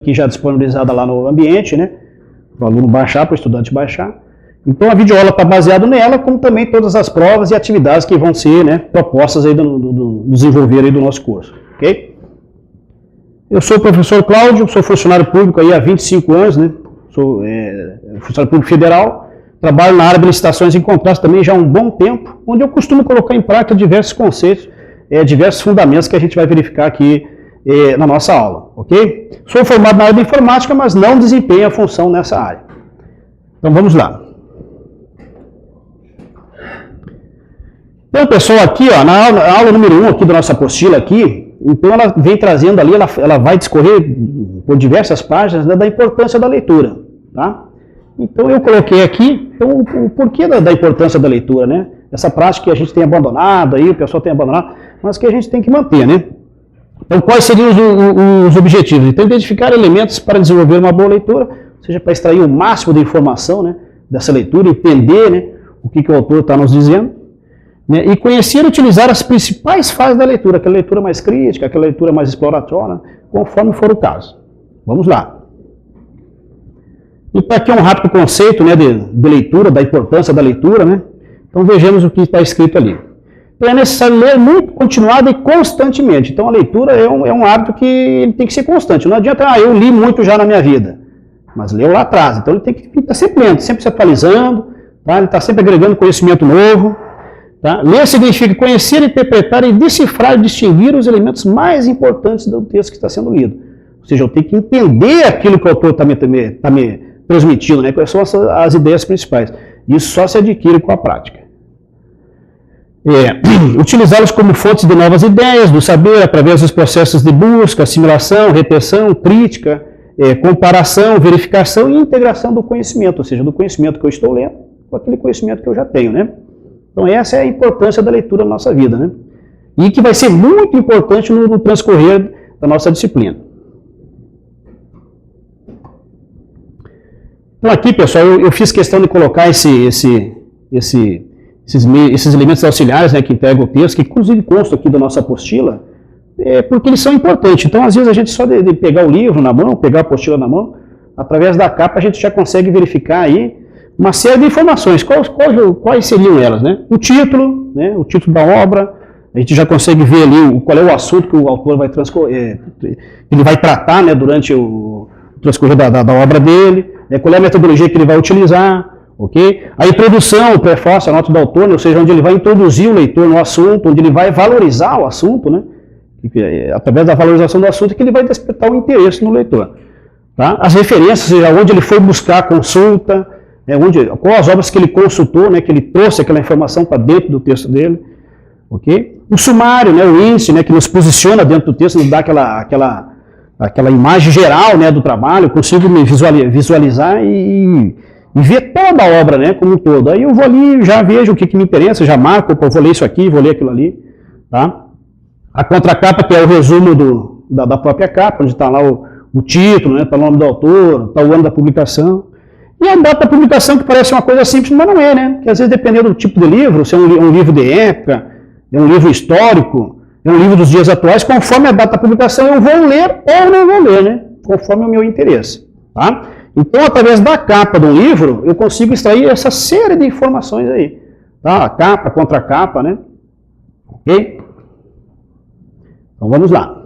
aqui já disponibilizada lá no ambiente, né? Para o aluno baixar, para o estudante baixar. Então a videoaula está baseada nela, como também todas as provas e atividades que vão ser, né, propostas aí do desenvolver aí do nosso curso, ok? Eu sou o professor Cláudio, sou funcionário público aí há 25 anos, né? Sou funcionário público federal, trabalho na área de licitações em contratos também já há um bom tempo, onde eu costumo colocar em prática diversos conceitos, diversos fundamentos que a gente vai verificar aqui na nossa aula, ok? Sou formado na área de informática, mas não desempenho a função nessa área. Então vamos lá. Então, pessoal, aqui, ó, na aula número 1 aqui da nossa apostila aqui, então ela vem trazendo ali, ela vai discorrer por diversas páginas, né, da importância da leitura, tá? Então eu coloquei aqui então, o porquê da importância da leitura, né? Essa prática que a gente tem abandonado aí, o pessoal tem abandonado, mas que a gente tem que manter, né? Então quais seriam os objetivos? Então identificar elementos para desenvolver uma boa leitura, ou seja, para extrair o máximo de informação, né, dessa leitura, entender, né, o que o autor está nos dizendo, né, e conhecer e utilizar as principais fases da leitura, aquela leitura mais crítica, aquela leitura mais exploratória, conforme for o caso. Vamos lá. Então aqui é um rápido conceito, né, de leitura, da importância da leitura, né? Então vejamos o que está escrito ali. Então é necessário ler muito, continuado e constantemente. Então a leitura é um hábito que ele tem que ser constante. Não adianta, eu li muito já na minha vida, mas leu lá atrás. Então ele tem que estar sempre lendo, sempre se atualizando, tá? Ele está sempre agregando conhecimento novo. Tá? Ler significa conhecer, interpretar e decifrar e distinguir os elementos mais importantes do texto que está sendo lido. Ou seja, eu tenho que entender aquilo que o autor está me transmitindo, né? Quais são as ideias principais. Isso só se adquire com a prática. Utilizá-los como fontes de novas ideias, do saber, através dos processos de busca, assimilação, retenção, crítica, comparação, verificação e integração do conhecimento, ou seja, do conhecimento que eu estou lendo com aquele conhecimento que eu já tenho, né? Então essa é a importância da leitura na nossa vida, né? E que vai ser muito importante no transcorrer da nossa disciplina. Então aqui, pessoal, eu fiz questão de colocar esses elementos auxiliares, né, que integram o texto, que inclusive constam aqui da nossa apostila, porque eles são importantes. Então, às vezes, a gente só de pegar o livro na mão, pegar a apostila na mão, através da capa a gente já consegue verificar aí uma série de informações. Quais seriam elas, né? O título, né, o título da obra, a gente já consegue ver ali qual é o assunto que o autor vai ele vai tratar, né, durante o transcorrer da obra dele, qual é a metodologia que ele vai utilizar, ok? A introdução, o prefácio, a nota do autor, né, ou seja, onde ele vai introduzir o leitor no assunto, onde ele vai valorizar o assunto, né? Através da valorização do assunto que ele vai despertar o interesse no leitor. Tá? As referências, ou seja, onde ele foi buscar a consulta, quais as obras que ele consultou, né, que ele trouxe aquela informação para dentro do texto dele, ok? O sumário, né, o índice, né, que nos posiciona dentro do texto, nos dá aquela imagem geral, né, do trabalho, eu consigo me visualizar e ver toda a obra, né, como um todo. Aí eu vou ali, já vejo o que me interessa, já marco, vou ler isso aqui, vou ler aquilo ali, tá? A contracapa, que é o resumo da própria capa, onde está lá o título, né, está o nome do autor, está o ano da publicação. E a data da publicação, que parece uma coisa simples, mas não é, né? Porque às vezes, dependendo do tipo de livro, se é um livro de época, é um livro histórico, é um livro dos dias atuais, conforme a data da publicação eu vou ler ou não vou ler, né? Conforme o meu interesse, tá? Então, através da capa do livro, eu consigo extrair essa série de informações aí, tá? A capa, a contracapa, né? Ok? Então, vamos lá.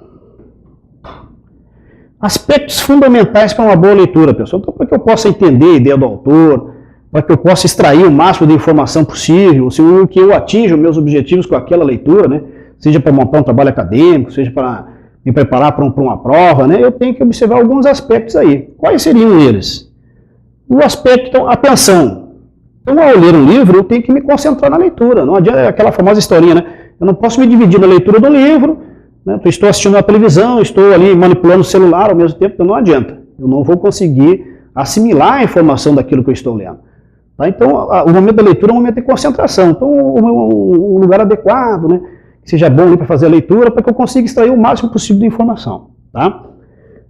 Aspectos fundamentais para uma boa leitura, pessoal. Então, para que eu possa entender a ideia do autor, para que eu possa extrair o máximo de informação possível, que eu atinja os meus objetivos com aquela leitura, né? Seja para montar um trabalho acadêmico, seja para me preparar para uma prova, né? Eu tenho que observar alguns aspectos aí. Quais seriam eles? O aspecto, então, atenção. Então, ao ler um livro, eu tenho que me concentrar na leitura. Não adianta aquela famosa historinha, né? Eu não posso me dividir na leitura do livro, né? Estou assistindo a televisão, estou ali manipulando o celular ao mesmo tempo, então não adianta. Eu não vou conseguir assimilar a informação daquilo que eu estou lendo. Tá? Então, o momento da leitura é um momento de concentração. Então, um lugar adequado, né? Que seja bom para fazer a leitura, para que eu consiga extrair o máximo possível de informação. Tá?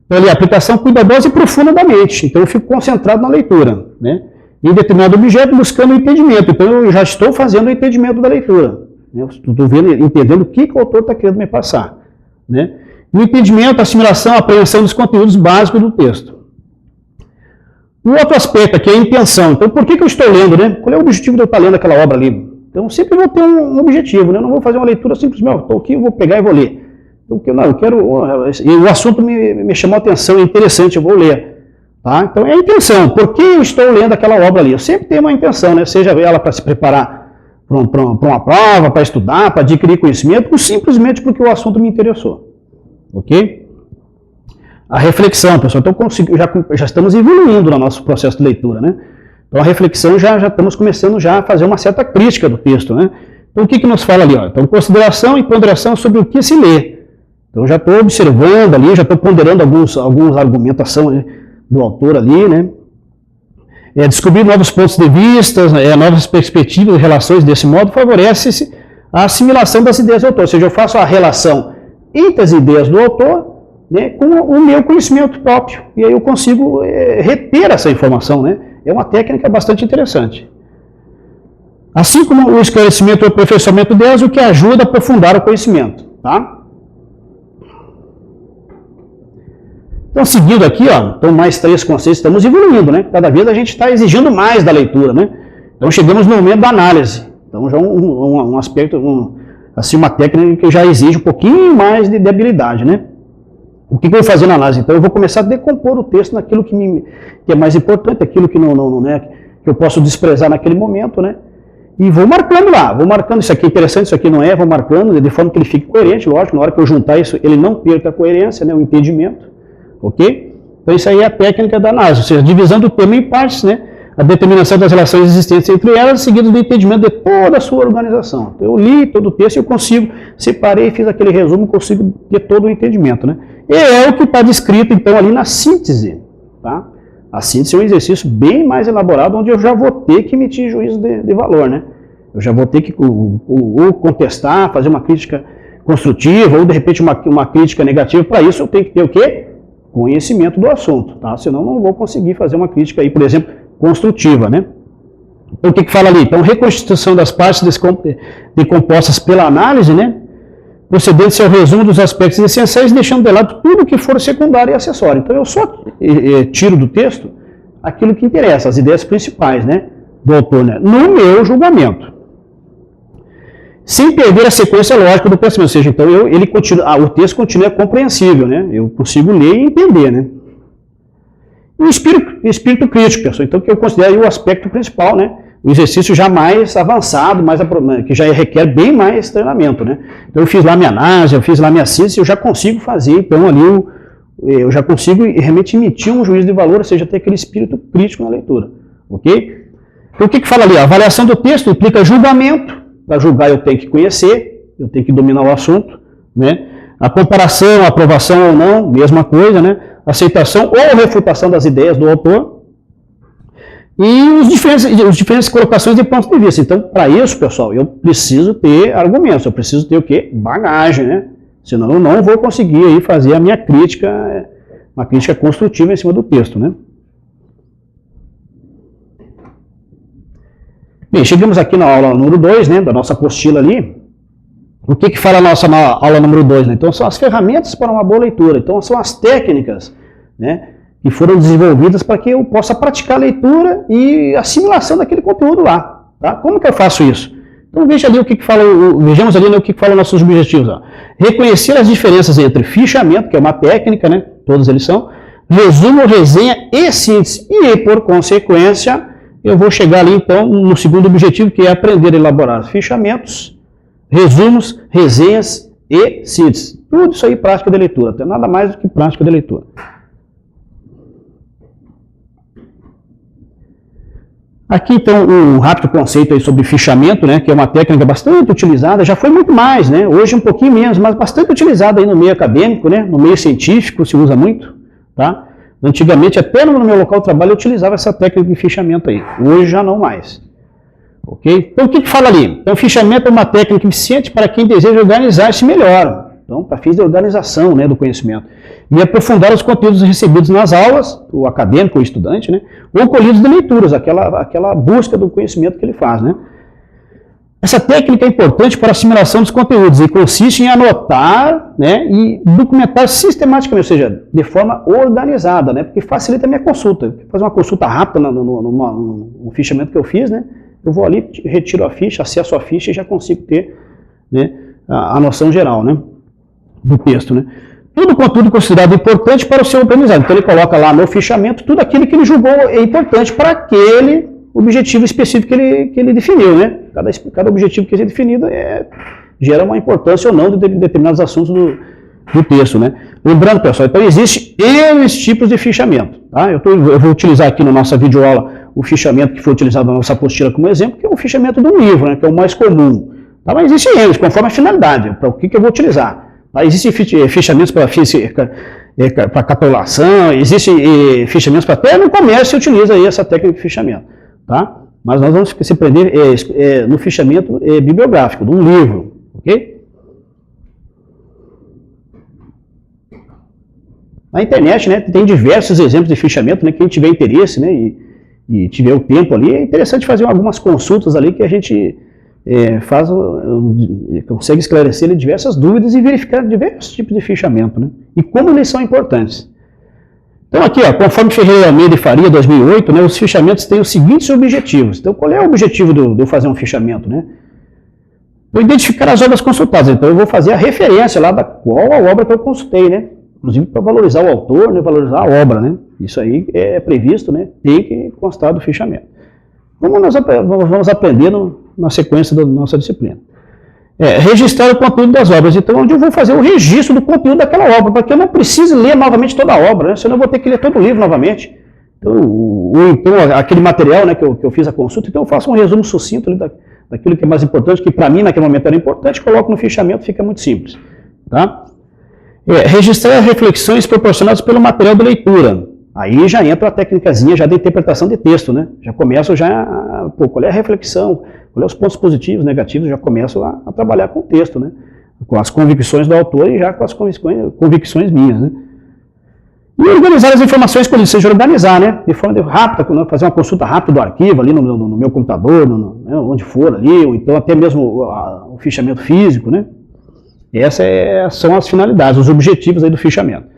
Então, ali, aplicação cuidadosa e profunda da mente. Então, eu fico concentrado na leitura, né? Em determinado objeto, buscando o entendimento. Então, eu já estou fazendo o entendimento da leitura. Né? Estou entendendo o que o autor está querendo me passar. Né? O entendimento, a assimilação, a apreensão dos conteúdos básicos do texto. Um outro aspecto aqui é a intenção. Então, por que eu estou lendo, né? Qual é o objetivo de eu estar lendo aquela obra ali? Então, sempre vou ter um objetivo, né? Eu não vou fazer uma leitura simplesmente, estou aqui, eu vou pegar e vou ler. Não, eu quero, e o assunto me chamou a atenção, é interessante, eu vou ler. Tá? Então, é a intenção. Por que eu estou lendo aquela obra ali? Eu sempre tenho uma intenção, né? Seja ela para se preparar para uma prova, para estudar, para adquirir conhecimento, ou simplesmente porque o assunto me interessou. Ok? A reflexão, pessoal. Então, já estamos evoluindo no nosso processo de leitura, né? Então, a reflexão já estamos começando já a fazer uma certa crítica do texto, né? Então, o que nos fala ali? Ó? Então, consideração e ponderação sobre o que se lê. Então, já estou observando ali, já estou ponderando algumas argumentação, né, do autor ali, né? Descobrir novos pontos de vista, novas perspectivas e relações desse modo favorece a assimilação das ideias do autor. Ou seja, eu faço a relação entre as ideias do autor, né, com o meu conhecimento próprio. E aí eu consigo reter essa informação, né? É uma técnica bastante interessante. Assim como o esclarecimento e o aperfeiçoamento delas, o que ajuda a aprofundar o conhecimento. Tá? Então, seguindo aqui, ó, então mais 3 conceitos, estamos evoluindo, né? Cada vez a gente está exigindo mais da leitura, né? Então, chegamos no momento da análise. Então, já um aspecto, assim, uma técnica que já exige um pouquinho mais de habilidade, né? O que eu vou fazer na análise? Então, eu vou começar a decompor o texto naquilo que é mais importante, aquilo que não né, que eu posso desprezar naquele momento, né? E vou marcando lá, vou marcando, isso aqui é interessante, isso aqui não é, vou marcando, de forma que ele fique coerente, lógico, na hora que eu juntar isso, ele não perca a coerência, né, o entendimento. Ok? Então, isso aí é a técnica da análise, ou seja, divisão do tema em partes, né? A determinação das relações existentes entre elas, seguido do entendimento de toda a sua organização. Então, eu li todo o texto e eu consigo, separei, fiz aquele resumo, consigo ter todo o entendimento, né? E é o que está descrito, então, ali na síntese. Tá? A síntese é um exercício bem mais elaborado, onde eu já vou ter que emitir juízo de valor, né? Eu já vou ter que ou contestar, fazer uma crítica construtiva, ou, de repente, uma crítica negativa. Para isso, eu tenho que ter o quê? Conhecimento do assunto, tá? Senão não vou conseguir fazer uma crítica aí, por exemplo, construtiva, né? Então, o que fala ali? Então, reconstituição das partes decompostas pela análise, né? Procedendo-se ao resumo dos aspectos essenciais, deixando de lado tudo que for secundário e acessório. Então, eu só tiro do texto aquilo que interessa, as ideias principais, né? Do autor, né? No meu julgamento. Sem perder a sequência lógica do pensamento, ou seja, então o texto continua compreensível, né? Eu consigo ler e entender, né? E o espírito crítico, pessoal, então que eu considero aí o aspecto principal, né? O exercício já mais avançado, que já requer bem mais treinamento, né? Então eu fiz lá minha análise, eu fiz lá minha síntese, eu já consigo fazer, então ali eu já consigo realmente emitir um juízo de valor, ou seja, ter aquele espírito crítico na leitura, ok? Então o que fala ali? A avaliação do texto implica julgamento. Para julgar eu tenho que conhecer, eu tenho que dominar o assunto, né? A comparação, a aprovação ou não, mesma coisa, né? Aceitação ou refutação das ideias do autor e os diferentes colocações de pontos de vista. Então, para isso, pessoal, eu preciso ter argumentos, eu preciso ter o quê? Bagagem, né? Senão eu não vou conseguir aí fazer a minha crítica, uma crítica construtiva em cima do texto, né? Bem, chegamos aqui na aula número 2, né, da nossa apostila ali. O que fala a nossa aula número 2? Né? Então, são as ferramentas para uma boa leitura. Então, são as técnicas, né, que foram desenvolvidas para que eu possa praticar a leitura e assimilação daquele conteúdo lá. Tá? Como que eu faço isso? Então, veja ali vejamos ali, né, o que falam nossos objetivos. Ó. Reconhecer as diferenças entre fichamento, que é uma técnica, né, todos eles são, resumo, resenha e síntese. E, por consequência, eu vou chegar ali, então, no segundo objetivo, que é aprender a elaborar fichamentos, resumos, resenhas e síntese. Tudo isso aí prática de leitura, até nada mais do que prática de leitura. Aqui, então, um rápido conceito aí sobre fichamento, né, que é uma técnica bastante utilizada, já foi muito mais, né, hoje um pouquinho menos, mas bastante utilizada aí no meio acadêmico, né, no meio científico se usa muito, tá? Antigamente, até no meu local de trabalho, eu utilizava essa técnica de fichamento aí. Hoje já não mais. Ok? Então, o que fala ali? Então, fichamento é uma técnica eficiente para quem deseja organizar-se melhor. Então, para fins de organização, né, do conhecimento. E aprofundar os conteúdos recebidos nas aulas, o acadêmico, o estudante, né, ou colhidos de leituras, aquela busca do conhecimento que ele faz, né. Essa técnica é importante para a assimilação dos conteúdos e consiste em anotar, né, e documentar sistematicamente, ou seja, de forma organizada, né, porque facilita a minha consulta. Eu fazer uma consulta rápida no fichamento que eu fiz, né, eu vou ali, retiro a ficha, acesso a ficha e já consigo ter, né, a noção geral, né, do texto. Né. Todo conteúdo considerado importante para o seu aprendizado. Então ele coloca lá no fichamento tudo aquilo que ele julgou é importante para aquele objetivo específico que ele definiu, né? Cada objetivo que é definido gera uma importância ou não de determinados assuntos do texto, né? Lembrando, pessoal, então existe N tipos de fichamento, tá? Eu vou utilizar aqui na nossa videoaula o fichamento que foi utilizado na nossa apostila como exemplo, que é o fichamento de um livro, né? Que é o mais comum. Tá? Mas existem eles, conforme a finalidade, para o que eu vou utilizar. Tá? Existem fichamentos para capitulação, existem fichamentos para até no comércio se utiliza aí essa técnica de fichamento. Tá? Mas nós vamos se prender no fichamento bibliográfico, de um livro, ok? Na internet, né, tem diversos exemplos de fichamento, né, quem tiver interesse, né, e tiver o tempo ali, é interessante fazer algumas consultas ali que a gente consegue esclarecer diversas dúvidas e verificar diversos tipos de fichamento, né, e como eles são importantes. Então aqui, ó, conforme Ferreira Almeida e Faria, 2008, né, os fichamentos têm os seguintes objetivos. Então qual é o objetivo de eu fazer um fichamento? Né? Vou identificar as obras consultadas, então eu vou fazer a referência lá da qual a obra que eu consultei, né? Inclusive para valorizar o autor, né, valorizar a obra. Né? Isso aí é previsto, né, tem que constar do fichamento. Como nós vamos aprender na sequência da nossa disciplina. Registrar o conteúdo das obras. Então, onde eu vou fazer o registro do conteúdo daquela obra, para que eu não precise ler novamente toda a obra, né? Senão eu vou ter que ler todo o livro novamente. Então aquele material, né, que eu fiz a consulta, então eu faço um resumo sucinto ali daquilo que é mais importante, que para mim naquele momento era importante, coloco no fichamento, fica muito simples. Tá? Registrar reflexões proporcionadas pelo material de leitura. Aí já entra a técnicazinha já da interpretação de texto, né? Já começo qual é a reflexão, qual é os pontos positivos, negativos, já começo a trabalhar com o texto, né? Com as convicções do autor e já com as convicções minhas, né? E organizar as informações quando seja organizar, né? De forma rápida, fazer uma consulta rápida do arquivo ali no meu computador, onde for ali, ou então até mesmo o fichamento físico, né? Essas são as finalidades, os objetivos aí do fichamento.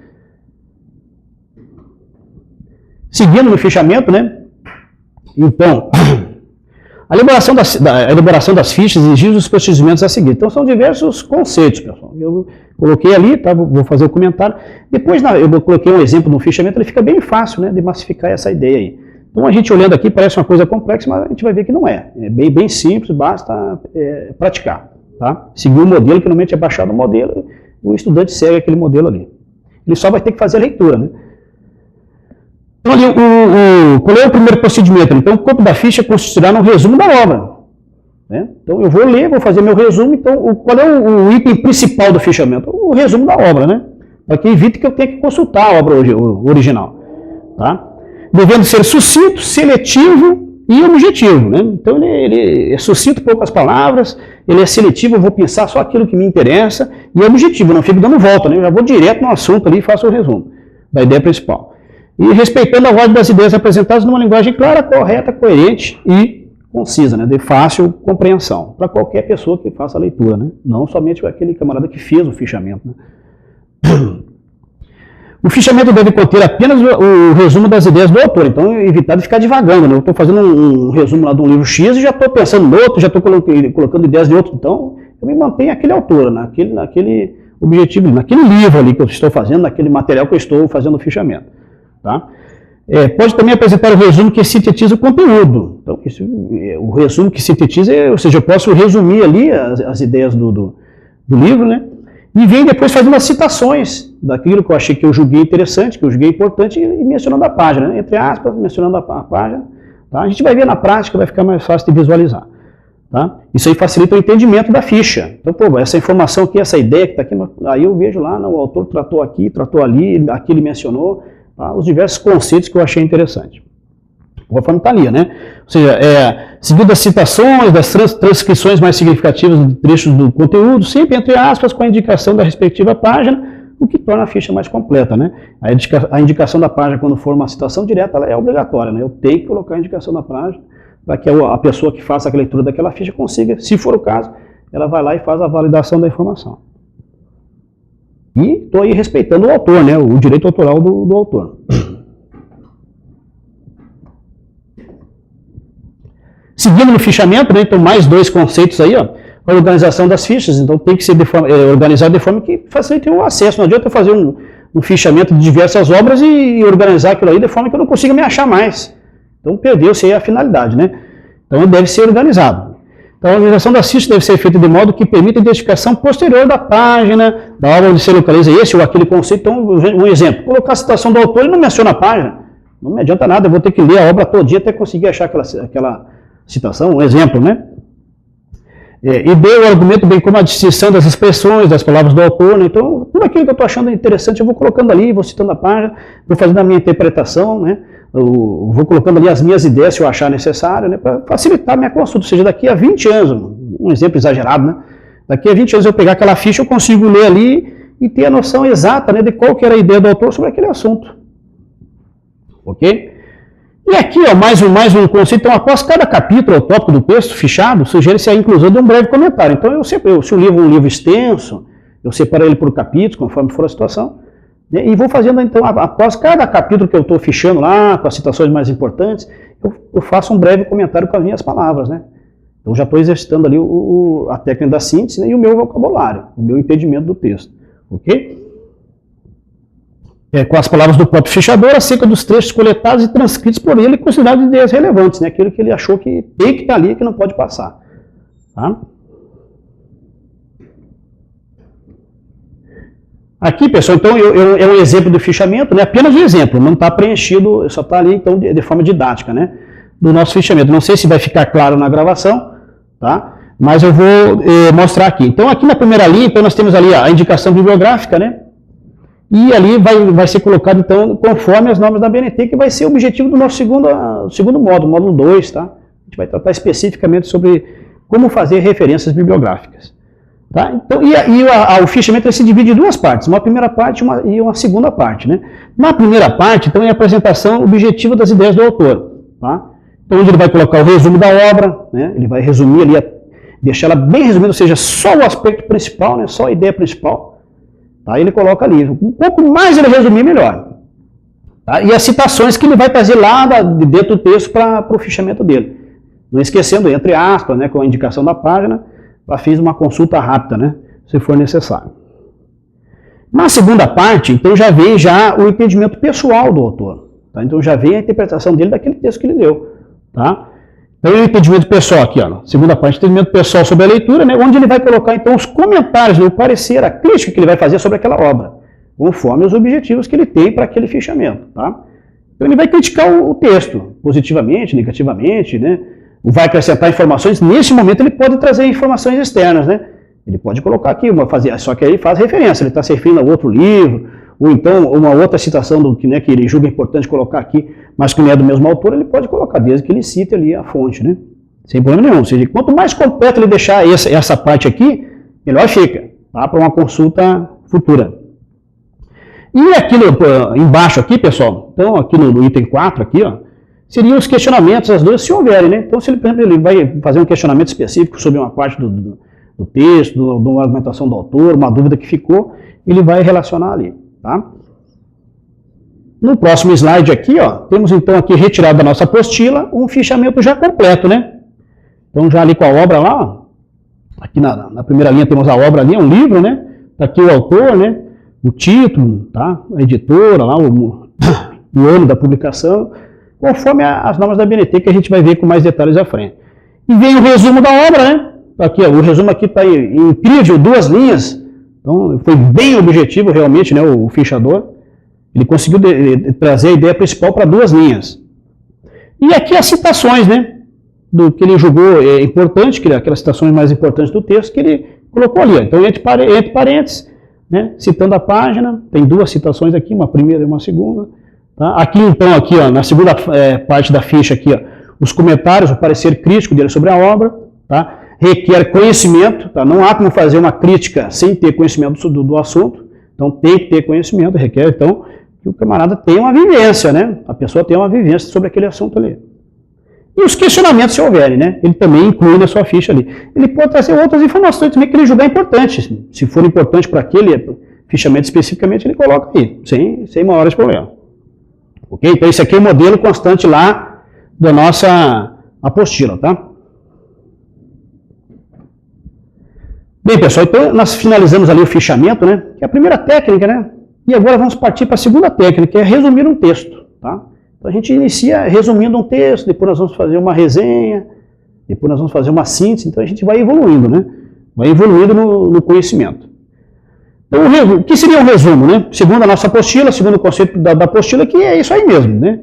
Seguindo no fichamento, né? Então, a elaboração das fichas exige os procedimentos a seguir. Então, são diversos conceitos, pessoal. Eu coloquei ali, tá? Vou fazer o comentário. Depois, eu coloquei um exemplo no fichamento, ele fica bem fácil, né, de massificar essa ideia aí. Então, a gente olhando aqui, parece uma coisa complexa, mas a gente vai ver que não é. É bem simples, basta praticar. Tá? Seguir o modelo, que normalmente é baixado o modelo, o estudante segue aquele modelo ali. Ele só vai ter que fazer a leitura, né? Então, ali, qual é o primeiro procedimento? Então, o corpo da ficha consistirá no resumo da obra. Né? Então, eu vou ler, vou fazer meu resumo. Então, qual é o item principal do fichamento? O resumo da obra, né? Para que evite que eu tenha que consultar a obra original. Tá? Devendo ser sucinto, seletivo e objetivo. Né? Então, ele é sucinto, poucas palavras, ele é seletivo, eu vou pensar só aquilo que me interessa, e é objetivo, não fico dando volta, né? Eu já vou direto no assunto ali e faço o resumo da ideia principal. E respeitando a ordem das ideias apresentadas numa linguagem clara, correta, coerente e concisa, né, de fácil compreensão, para qualquer pessoa que faça a leitura, né, não somente aquele camarada que fez o fichamento. Né. O fichamento deve conter apenas o resumo das ideias do autor, então evitar de ficar divagando. Né. Eu estou fazendo um resumo lá de um livro X e já estou pensando no outro, já estou colocando ideias de outro, então eu me mantenho aquele autor, naquele objetivo, naquele livro ali que eu estou fazendo, naquele material que eu estou fazendo o fichamento. Tá? Pode também apresentar o resumo que sintetiza o conteúdo. Então, o resumo que sintetiza, ou seja, eu posso resumir ali as ideias do livro, né? E vem depois fazendo as citações daquilo que eu achei que eu julguei interessante, que eu julguei importante, e mencionando a página, né? Entre aspas, mencionando a página. Tá? A gente vai ver na prática, vai ficar mais fácil de visualizar. Tá? Isso aí facilita o entendimento da ficha. Então, pô, essa informação aqui, essa ideia que está aqui, aí eu vejo lá, o autor tratou aqui, tratou ali, aqui ele mencionou, tá? Os diversos conceitos que eu achei interessante. Conforme está ali, né? Ou seja, seguindo as citações, das transcrições mais significativas de trechos do conteúdo, sempre entre aspas, com a indicação da respectiva página, o que torna a ficha mais completa, né? A indicação da página, quando for uma citação direta, ela é obrigatória, né? Eu tenho que colocar a indicação da página para que a pessoa que faça a leitura daquela ficha consiga, se for o caso, ela vai lá e faz a validação da informação. E estou aí respeitando o autor, né, o direito autoral do autor. Seguindo no fichamento, né, então mais dois conceitos aí, ó, a organização das fichas, então tem que ser organizado de forma que facilite o acesso. Não adianta eu fazer um fichamento de diversas obras e organizar aquilo aí de forma que eu não consiga me achar mais. Então perdeu-se aí a finalidade, né? Então ele deve ser organizado. Então a organização das fichas deve ser feita de modo que permita a identificação posterior da página, da obra onde se localiza esse ou aquele conceito. Então, um exemplo, colocar a citação do autor e não menciona a página. Não me adianta nada, eu vou ter que ler a obra todinha até conseguir achar aquela citação, um exemplo, né? E dê o argumento bem como a distinção das expressões, das palavras do autor, né? Então, tudo aquilo que eu estou achando interessante, eu vou colocando ali, vou citando a página, vou fazendo a minha interpretação, né? Eu vou colocando ali as minhas ideias, se eu achar necessário, né? Para facilitar a minha consulta. Ou seja, daqui a 20 anos, um exemplo exagerado, né? Daqui a 20 anos eu pegar aquela ficha, eu consigo ler ali e ter a noção exata, né, de qual que era a ideia do autor sobre aquele assunto. Ok? E aqui, ó, mais um conceito. Então, após cada capítulo ou tópico do texto fichado, sugere-se a inclusão de um breve comentário. Então, se o livro é um livro extenso, eu separo ele por capítulos, conforme for a situação, né, e vou fazendo, então, após cada capítulo que eu estou fichando lá, com as citações mais importantes, eu faço um breve comentário com as minhas palavras, né? Então, já estou exercitando ali a técnica da síntese, né, e o meu vocabulário, o meu entendimento do texto. Ok? Com as palavras do próprio fichador, acerca dos trechos coletados e transcritos por ele, considerados ideias relevantes, né? Aquilo que ele achou que tem que estar ali e que não pode passar. Tá? Aqui, pessoal, então, é um exemplo do fichamento, né? Apenas um exemplo, não está preenchido, só está ali, então, de forma didática, né? Do nosso fichamento. Não sei se vai ficar claro na gravação, tá? Mas eu vou mostrar aqui. Então, aqui na primeira linha, então, nós temos ali a indicação bibliográfica, né? E ali vai ser colocado, então, conforme as normas da BNT, que vai ser o objetivo do nosso segundo módulo, módulo 2, tá? A gente vai tratar especificamente sobre como fazer referências bibliográficas. Tá? Então, o fichamento se divide em duas partes, uma primeira parte e uma segunda parte, né? Na primeira parte, então, é a apresentação objetiva das ideias do autor, tá? Então, onde ele vai colocar o resumo da obra, né? Ele vai resumir ali, deixar ela bem resumida, ou seja, só o aspecto principal, né? Só a ideia principal. Tá, ele coloca ali, um pouco mais ele resumir, melhor. Tá? E as citações que ele vai trazer lá de dentro do texto para o fichamento dele. Não esquecendo, entre aspas, né, com a indicação da página, para fins de uma consulta rápida, né, se for necessário. Na segunda parte, então já vem o entendimento pessoal do autor. Tá? Então já vem a interpretação dele daquele texto que ele deu. Tá? Então, o entendimento pessoal aqui, ó, segunda parte, entendimento pessoal sobre a leitura, né, onde ele vai colocar, então, os comentários, o parecer, a crítica que ele vai fazer sobre aquela obra, conforme os objetivos que ele tem para aquele fichamento, tá? Então, ele vai criticar o texto, positivamente, negativamente, né, vai acrescentar informações, nesse momento ele pode trazer informações externas, né, ele pode colocar aqui, só que aí ele faz referência, ele está se referindo a outro livro, ou então uma outra citação que ele julga importante colocar aqui, mas que não é do mesmo autor, ele pode colocar, desde que ele cite ali a fonte, né? Sem problema nenhum. Ou seja, quanto mais completo ele deixar essa parte aqui, melhor fica, tá? Para uma consulta futura. E aqui embaixo aqui, pessoal, então aqui no item 4 aqui, ó, seriam os questionamentos, as dúvidas, se houverem, né? Então, se ele, por exemplo, ele vai fazer um questionamento específico sobre uma parte do texto, de uma argumentação do autor, uma dúvida que ficou, ele vai relacionar ali, tá? No próximo slide aqui, ó, temos então aqui retirado da nossa apostila um fichamento já completo, né? Então já ali com a obra lá, ó, aqui na primeira linha temos a obra ali, é um livro, né? Tá aqui o autor, né? O título, tá? A editora lá, o ano da publicação, conforme as normas da BNT, que a gente vai ver com mais detalhes à frente. E vem o resumo da obra, né? Aqui, ó, o resumo aqui está incrível, 2 linhas. Então foi bem objetivo realmente, né? O fichador. Ele conseguiu trazer a ideia principal para 2 linhas. E aqui as citações, né? Do que ele julgou importante, aquelas citações mais importantes do texto que ele colocou ali. Ó. Então, entre parênteses, né? Citando a página, tem 2 citações aqui, uma primeira e uma segunda. Tá? Aqui, então, aqui, ó, na segunda parte da ficha, aqui, ó, os comentários, o parecer crítico dele sobre a obra. Tá? Requer conhecimento, tá? Não há como fazer uma crítica sem ter conhecimento do assunto. Então, tem que ter conhecimento, requer, então, que o camarada tenha uma vivência, né? A pessoa tenha uma vivência sobre aquele assunto ali. E os questionamentos, se houverem, né? Ele também inclui na sua ficha ali. Ele pode trazer outras informações também que ele julgar importantes. Se for importante para aquele fichamento especificamente, ele coloca aí, sem maiores problemas. Ok? Então, esse aqui é o modelo constante lá da nossa apostila, tá? Bem, pessoal, então nós finalizamos ali o fichamento, né? Que é a primeira técnica, né? E agora vamos partir para a segunda técnica, que é resumir um texto, tá? Então a gente inicia resumindo um texto, depois nós vamos fazer uma resenha, depois nós vamos fazer uma síntese, então a gente vai evoluindo, né? Vai evoluindo no conhecimento. Então, o que seria um resumo, né? Segundo a nossa apostila, segundo o conceito da apostila, que é isso aí mesmo, né?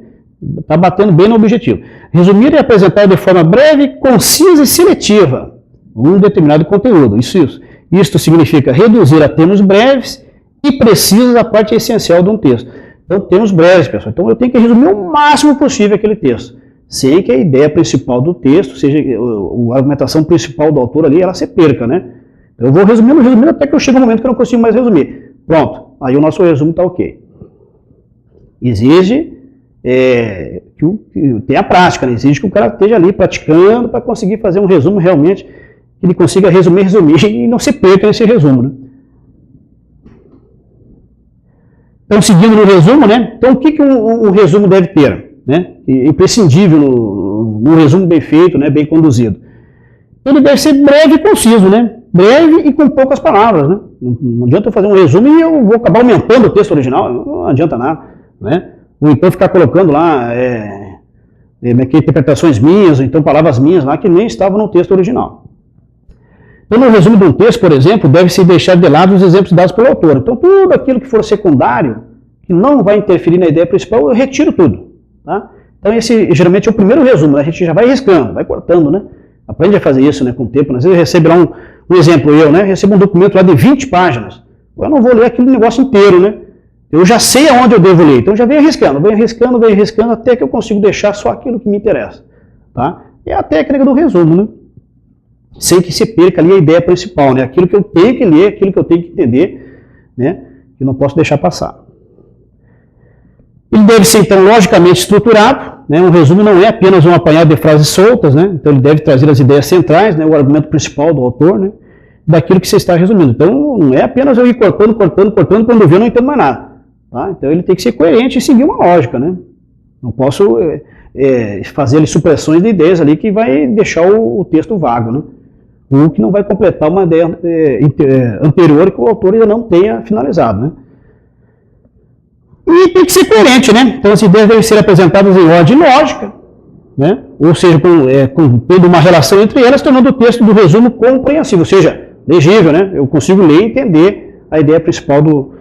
Está batendo bem no objetivo. Resumir e apresentar de forma breve, concisa e seletiva um determinado conteúdo. Isto significa reduzir a termos breves e precisos a parte essencial de um texto. Então, termos breves, pessoal. Então, eu tenho que resumir o máximo possível aquele texto, sem que a ideia principal do texto, seja a argumentação principal do autor ali, ela se perca, né? Então, eu vou resumindo até que eu chego um momento que eu não consigo mais resumir. Pronto, aí o nosso resumo está ok. Exige que tenha a prática, né? Exige que o cara esteja ali praticando para conseguir fazer um resumo realmente, que ele consiga resumir e não se perca nesse resumo, né? Então, seguindo no resumo, né? Então, o que um resumo deve ter, né? Imprescindível no resumo bem feito, né? Bem conduzido. Ele deve ser breve e conciso, né? Breve e com poucas palavras, né? Não adianta eu fazer um resumo e eu vou acabar aumentando o texto original, não adianta nada, né? Ou então ficar colocando lá interpretações minhas, ou então palavras minhas lá que nem estavam no texto original. Então, no resumo de um texto, por exemplo, deve-se deixar de lado os exemplos dados pelo autor. Então, tudo aquilo que for secundário, que não vai interferir na ideia principal, eu retiro tudo. Tá? Então, esse geralmente é o primeiro resumo, né? A gente já vai riscando, vai cortando, né? Aprende a fazer isso, né, com o tempo. Às vezes recebe lá um exemplo, recebo um documento lá de 20 páginas. Eu não vou ler aquele negócio inteiro, né? Eu já sei aonde eu devo ler, então já venho arriscando, até que eu consigo deixar só aquilo que me interessa. Tá? É a técnica do resumo, né? Sem que se perca ali a ideia principal, né? Aquilo que eu tenho que ler, aquilo que eu tenho que entender, né? Que não posso deixar passar. Ele deve ser, então, logicamente estruturado, né? Um resumo não é apenas um apanhado de frases soltas, né? Então ele deve trazer as ideias centrais, né? O argumento principal do autor, né? Daquilo que você está resumindo. Então não é apenas eu ir cortando, quando eu ver eu não entendo mais nada. Tá? Então ele tem que ser coerente e seguir uma lógica, né? Não posso fazer ali supressões de ideias ali que vai deixar o texto vago, né? Ou que não vai completar uma ideia anterior que o autor ainda não tenha finalizado, né? E tem que ser coerente, né? Então as ideias devem ser apresentadas em ordem lógica, né? Ou seja, tendo uma relação entre elas, tornando o texto do resumo compreensível, ou seja, legível, né? Eu consigo ler e entender a ideia principal do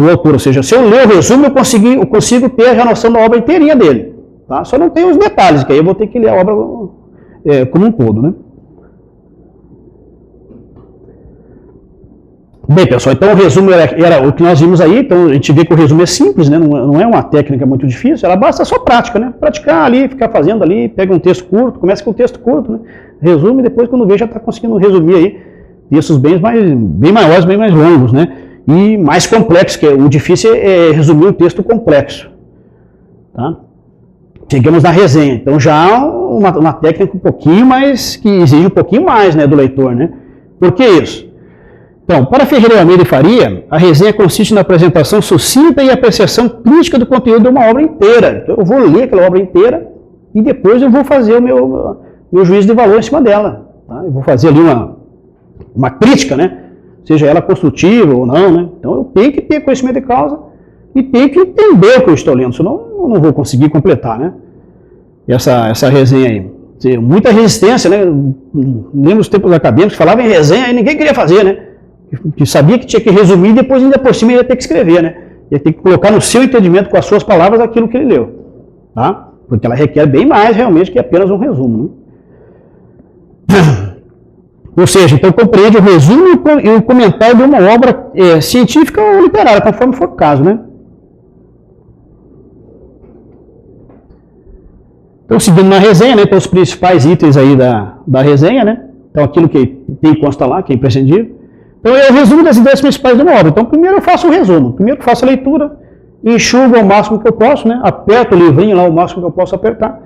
autor. Ou seja, se eu ler o resumo, eu consigo ter a noção da obra inteirinha dele. Tá? Só não tem os detalhes, que aí eu vou ter que ler a obra como um todo, né? Bem, pessoal, então o resumo era o que nós vimos aí. Então a gente vê que o resumo é simples, né? Não é uma técnica muito difícil, ela basta só prática, né? Praticar ali, ficar fazendo ali, pega um texto curto, começa com um texto curto, né? Resume e depois, quando vê, já está conseguindo resumir aí textos bem maiores, bem mais longos, né? E mais complexos, que o difícil é resumir um texto complexo. Tá? Chegamos na resenha, então já uma técnica um pouquinho mais, que exige um pouquinho mais, né, do leitor, né? Por que isso? Então, para Ferreira Almeida e Faria, a resenha consiste na apresentação sucinta e apreciação crítica do conteúdo de uma obra inteira. Então, eu vou ler aquela obra inteira e depois eu vou fazer o meu juízo de valor em cima dela. Tá? Eu vou fazer ali uma crítica, né? Seja ela construtiva ou não, né? Então eu tenho que ter conhecimento de causa e tenho que entender o que eu estou lendo, senão eu não vou conseguir completar, né? Essa resenha aí. Muita resistência, né? Lembro os tempos acadêmicos, falavam em resenha e ninguém queria fazer, né? Que sabia que tinha que resumir e depois ainda por cima ia ter que escrever, né? Ia ter que colocar no seu entendimento, com as suas palavras, aquilo que ele leu. Tá? Porque ela requer bem mais realmente que apenas um resumo, né? Ou seja, então compreende o resumo e o comentário de uma obra científica ou literária, conforme for o caso, né? Então, seguindo na resenha, né, então os principais itens aí da resenha, né? Então, aquilo que tem que constar lá, que é imprescindível. Então, é o resumo das ideias principais de uma obra. Então, primeiro eu faço o resumo, primeiro eu faço a leitura, enxugo ao máximo que eu posso, né? Aperto o livrinho lá o máximo que eu posso apertar,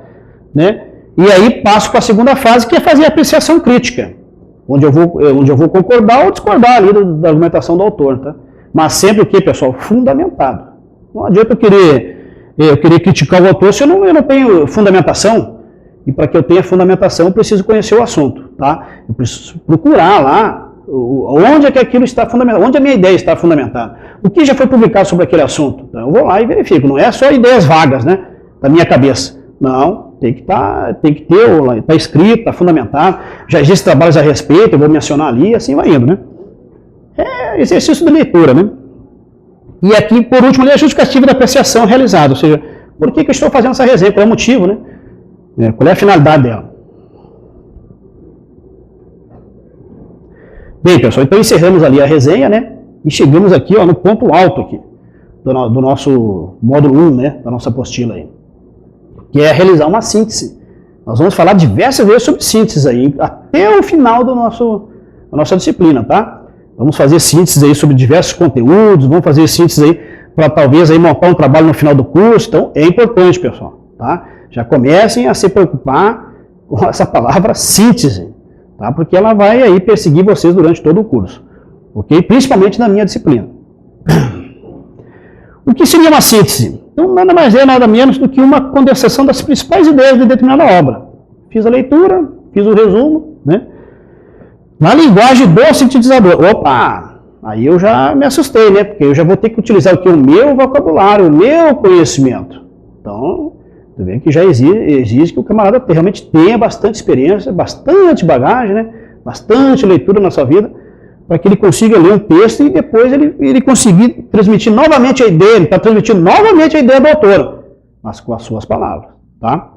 né? E aí passo para a segunda fase, que é fazer a apreciação crítica, onde eu vou concordar ou discordar ali da argumentação do autor, tá? Mas sempre o que, pessoal? Fundamentado. Não adianta eu querer criticar o autor se eu não tenho fundamentação. E para que eu tenha fundamentação, eu preciso conhecer o assunto, tá? Eu preciso procurar lá onde é que aquilo está fundamentado, onde a minha ideia está fundamentada. O que já foi publicado sobre aquele assunto? Então eu vou lá e verifico. Não é só ideias vagas, né? Da minha cabeça. Não, tem que ter, está escrito, está fundamentado. Já existem trabalhos a respeito, eu vou mencionar ali e assim vai indo, né? É exercício de leitura, né? E aqui, por último, ali, a justificativa da apreciação realizada, ou seja, por que eu estou fazendo essa resenha, qual é o motivo, né? Qual é a finalidade dela? Bem, pessoal, então encerramos ali a resenha, né? E chegamos aqui, ó, no ponto alto aqui, do nosso módulo 1, né? Da nossa apostila aí, que é realizar uma síntese. Nós vamos falar diversas vezes sobre síntese aí, até o final da nossa disciplina, tá? Vamos fazer síntese aí sobre diversos conteúdos, vamos fazer síntese aí para talvez aí montar um trabalho no final do curso. Então, é importante, pessoal, tá? Já comecem a se preocupar com essa palavra síntese, tá? Porque ela vai aí perseguir vocês durante todo o curso, ok? Principalmente na minha disciplina. O que seria uma síntese? Então, nada mais é, nada menos do que uma condensação das principais ideias de determinada obra. Fiz a leitura, fiz o resumo, né? Na linguagem do sintetizador. Opa! Aí eu já me assustei, né? Porque eu já vou ter que utilizar o que? O meu vocabulário, o meu conhecimento. Então, você vê que já exige que o camarada realmente tenha bastante experiência, bastante bagagem, né? Bastante leitura na sua vida, para que ele consiga ler um texto e depois ele conseguir transmitir novamente a ideia, ele está transmitindo novamente a ideia do autor, mas com as suas palavras, tá?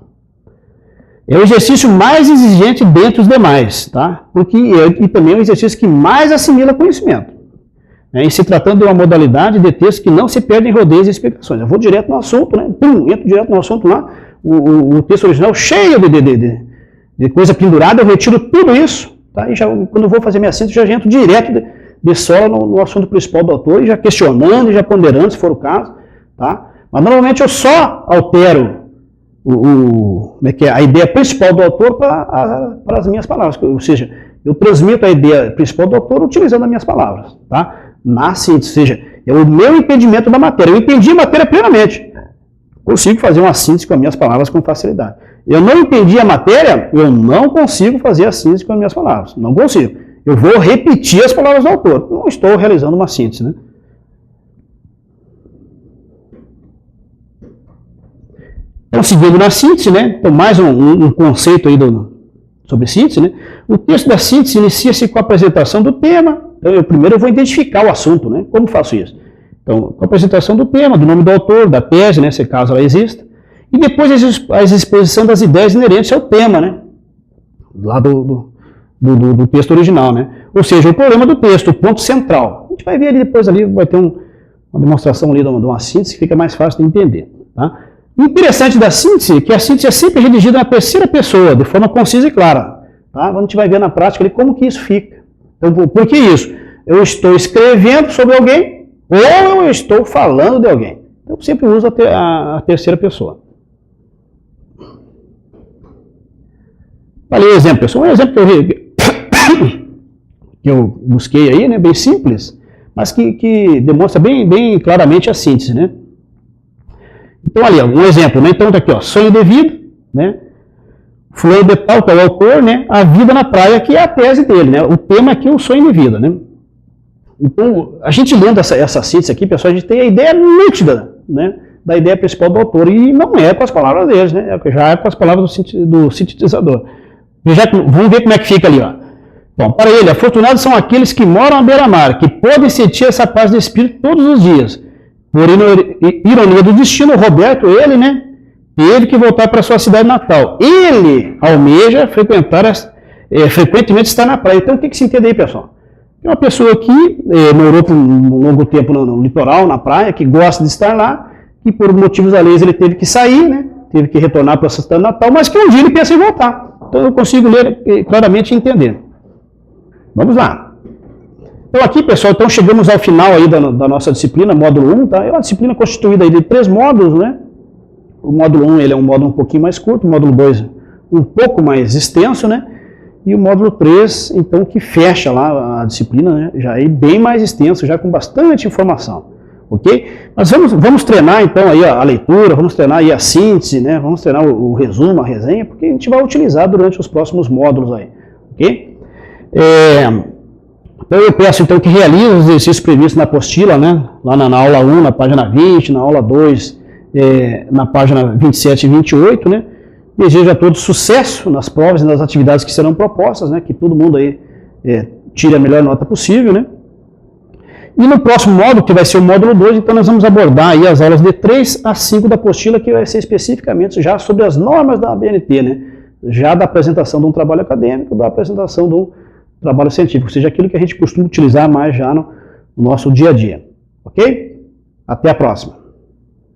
É o exercício mais exigente dentre os demais, tá? E também é o exercício que mais assimila conhecimento. Em se tratando de uma modalidade de texto que não se perde em rodeios e explicações. Eu vou direto no assunto, né? Entro direto no assunto lá, o texto original cheio de coisa pendurada, eu retiro tudo isso, tá? E já, quando eu vou fazer minha síntese, já entro direto de sola no assunto principal do autor, e já questionando, e já ponderando, se for o caso, tá? Mas normalmente eu só altero a ideia principal do autor para as minhas palavras, ou seja, eu transmito a ideia principal do autor utilizando as minhas palavras, tá? Na síntese, ou seja, é o meu entendimento da matéria, eu entendi a matéria plenamente, consigo fazer uma síntese com as minhas palavras com facilidade. Eu não entendi a matéria, eu não consigo fazer a síntese com as minhas palavras, não consigo. Eu vou repetir as palavras do autor, não estou realizando uma síntese, né? Então, seguindo na síntese, né? Então, mais um conceito aí sobre síntese, né? O texto da síntese inicia-se com a apresentação do tema. Então, primeiro eu vou identificar o assunto, né? Como faço isso? Então, com a apresentação do tema, do nome do autor, da tese, né? Se caso ela exista. E depois a exposição das ideias inerentes ao tema, né? Lá do texto original, né? Ou seja, o problema do texto, o ponto central. A gente vai ver ali depois, vai ter uma demonstração ali de uma síntese que fica mais fácil de entender, tá? O interessante da síntese é que a síntese é sempre redigida na terceira pessoa, de forma concisa e clara. Tá? A gente vai ver na prática ali como que isso fica. Então, por que isso? Eu estou escrevendo sobre alguém ou eu estou falando de alguém. Então, eu sempre uso a terceira pessoa. Falei exemplo, pessoal. Um exemplo que eu busquei aí, né, bem simples, mas que demonstra bem claramente a síntese, né? Então, ali, um exemplo, né? Então, tá aqui, ó, sonho de vida, né? Fulano de tal, que é o autor, né? A vida na praia, que é a tese dele, né? O tema aqui é o sonho de vida, né? Então, a gente lendo essa síntese aqui, pessoal, a gente tem a ideia nítida, né? Da ideia principal do autor, e não é com as palavras deles, né? Já é com as palavras do sintetizador. Vamos ver como é que fica ali, ó. Bom, para ele, afortunados são aqueles que moram à beira-mar, que podem sentir essa paz de espírito todos os dias. Por ironia do destino, Roberto, ele, né, teve que voltar para sua cidade natal. Ele almeja frequentemente estar na praia. Então, o que se entende aí, pessoal? É uma pessoa que morou por um longo tempo no litoral, na praia, que gosta de estar lá, e por motivos alheios ele teve que sair, né, teve que retornar para a sua cidade natal, mas que um dia ele pensa em voltar. Então, eu consigo ler claramente e entender. Vamos lá. Então aqui, pessoal, chegamos ao final aí da nossa disciplina, módulo 1, tá? É uma disciplina constituída aí de 3 módulos, né? O módulo 1 ele é um módulo um pouquinho mais curto, o módulo 2 um pouco mais extenso, né? E o módulo 3, então, que fecha lá a disciplina, né? Já é bem mais extenso, já com bastante informação, ok? Mas vamos treinar, então, aí a leitura, vamos treinar aí a síntese, né? Vamos treinar o resumo, a resenha, porque a gente vai utilizar durante os próximos módulos aí, ok? Então eu peço então que realize os exercícios previstos na apostila, né? Lá na aula 1, na página 20, na aula 2, na página 27 e 28, né? Desejo a todos sucesso nas provas e nas atividades que serão propostas, né? Que todo mundo aí tire a melhor nota possível, né? E no próximo módulo, que vai ser o módulo 2, então nós vamos abordar aí as aulas de 3 a 5 da apostila, que vai ser especificamente já sobre as normas da ABNT, né? Já da apresentação de um trabalho acadêmico, da apresentação de um trabalho científico, ou seja, aquilo que a gente costuma utilizar mais já no nosso dia a dia. Ok? Até a próxima.